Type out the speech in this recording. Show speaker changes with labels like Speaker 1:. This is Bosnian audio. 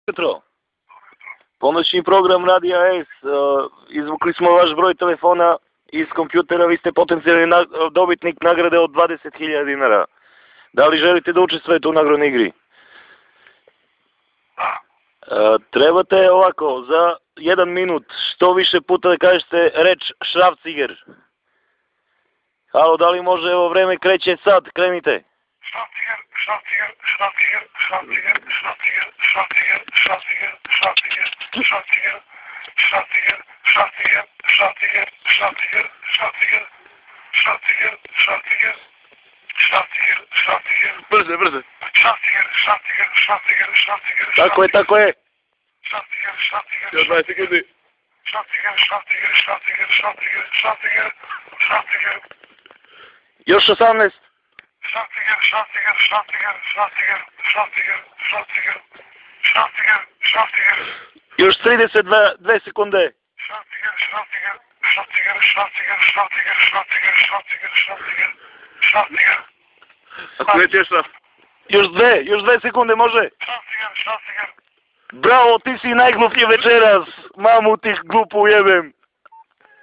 Speaker 1: jutro. Pomoćni program Radija S. Izvukli smo vaš broj telefona iz kompjutera, vi ste potencijalni dobitnik nagrade od 20.000 dinara. Da li želite da učestvujete u nagradnoj igri? Trebate ovako, za 1 minut, što više puta da kažete reč Šrafciger. Halo, da li može, evo vreme kreće sad, krenite.
Speaker 2: Šrafciger, Šrafciger, Šrafciger, Šrafciger, Šrafciger, Šrafciger, Šrafciger, Šrafciger, Šrafciger, Šrafciger, Šrafciger, Šrafciger, Šrafciger, Šrafciger, Šrafciger, Šrafciger, Šrafciger, Šrafciger.
Speaker 1: Brže, brže.
Speaker 2: Šrafciger, Šrafciger, Šrafciger, Šrafciger.
Speaker 1: Tako je, tako je.
Speaker 2: Šrafciger, Šrafciger,
Speaker 1: Još 20 sekundi.
Speaker 2: Šrafciger, Šrafciger, Šrafciger, Šrafciger, Šrafciger, Šrafciger.
Speaker 1: Još 18.
Speaker 2: Šrafciger, Šrafciger, Šrafciger, Šrafciger, Šrafciger, Šrafciger, Šrafciger, Šrafciger.
Speaker 1: Još 32 sekunde.
Speaker 2: Šrafciger, Šrafciger, Šrafciger, Šrafciger, Šrafciger, Šrafciger, Šrafciger, Šrafciger, Šrafciger.
Speaker 1: Ako je tješna. Još 2 sekunde može.
Speaker 2: Šrafciger, Šrafciger.
Speaker 1: Bravo, ti si najgluplji večeras. Mamu tih glupu jebem.